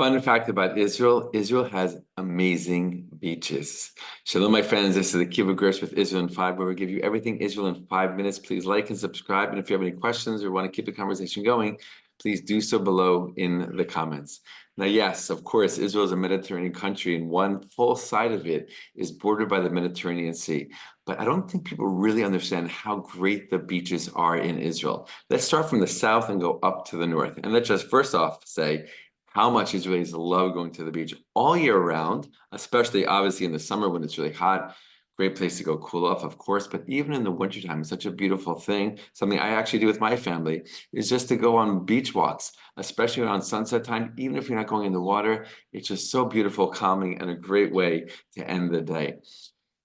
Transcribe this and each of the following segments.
Fun fact about Israel, Israel has amazing beaches. Shalom, my friends. This is the Kibbutz Gersh with Israel in 5, where we give you everything Israel in 5 minutes. Please like and subscribe. And if you have any questions or want to keep the conversation going, please do so below in the comments. Now, yes, of course, Israel is a Mediterranean country, and one full side of it is bordered by the Mediterranean Sea. But I don't think people really understand how great the beaches are in Israel. Let's start from the south and go up to the north. And let's just first off say, how much Israelis love going to the beach all year round, especially obviously in the summer when it's really hot. Great place to go cool off, of course, but even in the wintertime, it's such a beautiful thing. Something I actually do with my family is just to go on beach walks, especially around sunset time. Even if you're not going in the water, it's just so beautiful, calming, and a great way to end the day.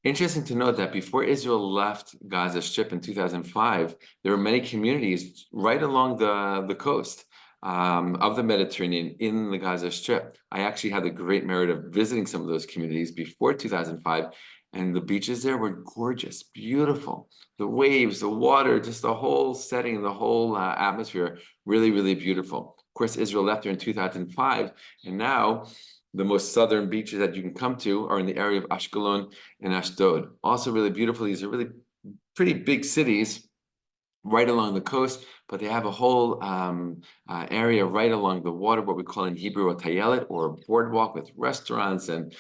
Interesting to note that before Israel left Gaza Strip in 2005, there were many communities right along the coast of the Mediterranean in the Gaza Strip. I actually had the great merit of visiting some of those communities before 2005, and the beaches there were gorgeous, beautiful. The waves, the water, just the whole setting, the whole atmosphere, really, really beautiful. Of course, Israel left there in 2005, and now the most southern beaches that you can come to are in the area of Ashkelon and Ashdod. Also really beautiful. These are really pretty big cities right along the coast, but they have a whole area right along the water, what we call in Hebrew a tayelet, or a boardwalk, with restaurants and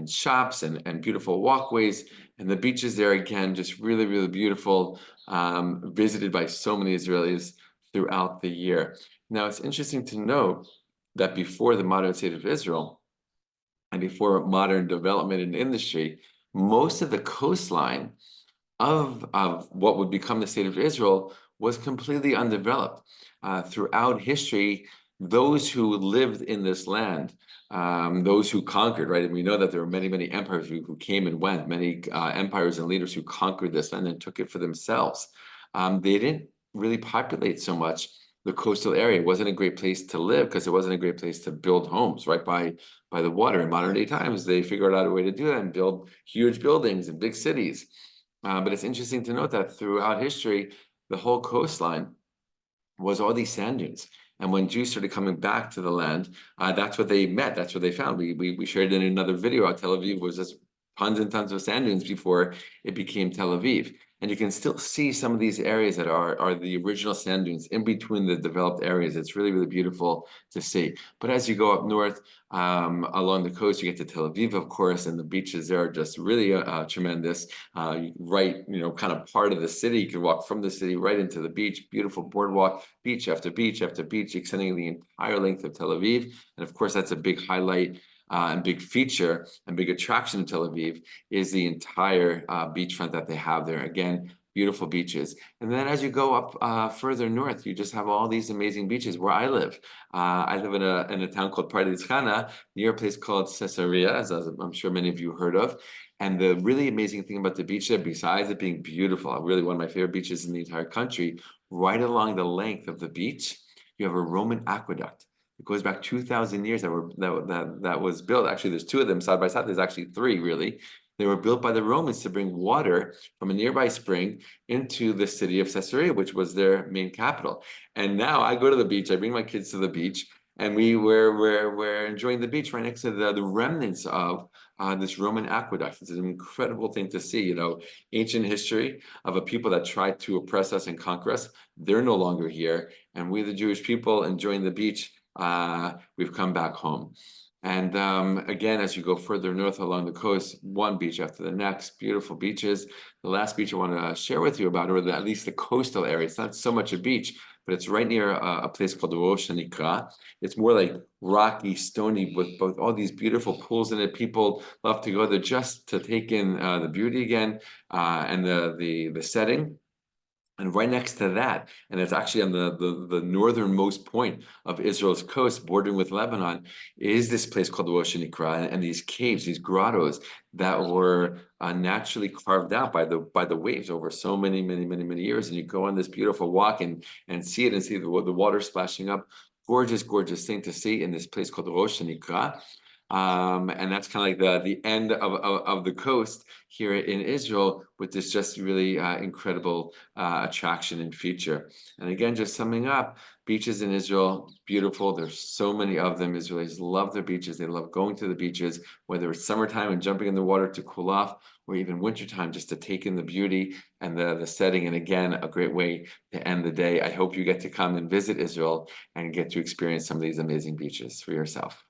shops and beautiful walkways. And the beaches there, again, just really, really beautiful, visited by so many Israelis throughout the year. Now, it's interesting to note that before the modern state of Israel and before modern development and industry, most of the coastline of what would become the state of Israel was completely undeveloped. Throughout history, those who lived in this land, those who conquered, right? And we know that there were many, many empires who came and went, many empires and leaders who conquered this land and took it for themselves. They didn't really populate so much the coastal area. It wasn't a great place to live because it wasn't a great place to build homes right by the water. In modern day times, they figured out a way to do that and build huge buildings and big cities. But it's interesting to note that throughout history, the whole coastline was all these sand dunes. And when Jews started coming back to the land, that's what they met. That's what they found. We shared in another video how Tel Aviv was just tons and tons of sand dunes before it became Tel Aviv. And you can still see some of these areas that are the original sand dunes in between the developed areas. It's really, really beautiful to see. But as you go up north, along the coast, you get to Tel Aviv, of course, and the beaches there are just really tremendous. Right, kind of part of the city. You can walk from the city right into the beach. Beautiful boardwalk, beach after beach after beach, extending the entire length of Tel Aviv. And of course, that's a big highlight and big feature and big attraction in Tel Aviv is the entire beachfront that they have there. Again, beautiful beaches. And then as you go up further north, you just have all these amazing beaches. Where I live in a town called Pardes Chana, near a place called Caesarea, as I'm sure many of you heard of. And the really amazing thing about the beach there, besides it being beautiful, really one of my favorite beaches in the entire country, right along the length of the beach, you have a Roman aqueduct. It goes back 2,000 years that was built. Actually, there's two of them side by side. There's actually three, really. They were built by the Romans to bring water from a nearby spring into the city of Caesarea, which was their main capital. And now I go to the beach. I bring my kids to the beach, and we're enjoying the beach right next to the remnants of this Roman aqueduct. It's an incredible thing to see. Ancient history of a people that tried to oppress us and conquer us. They're no longer here, and we, the Jewish people, enjoying the beach. We've come back home. And again, as you go further north along the coast, one beach after the next, beautiful beaches. The last beach I want to share with you about, or at least the coastal area, it's not so much a beach, but it's right near a place called Rosh Hanikra. It's more like rocky, stony, with both all these beautiful pools in it. People love to go there just to take in the beauty again and the setting. And right next to that, and it's actually on the northernmost point of Israel's coast, bordering with Lebanon, is this place called Rosh Hanikra, and these caves, these grottoes that were naturally carved out by the waves over so many, many, many, many years. And you go on this beautiful walk and see it and see the water splashing up. Gorgeous, gorgeous thing to see in this place called Rosh Hanikra. And that's kind of like the end of the coast here in Israel, with this just really incredible attraction and feature. And again, just summing up, Beaches in Israel, beautiful. There's so many of them. Israelis love their beaches. They love going to the beaches, whether it's summertime and jumping in the water to cool off, or even wintertime just to take in the beauty and the setting. And again, a great way to end the day. I hope you get to come and visit Israel and get to experience some of these amazing beaches for yourself.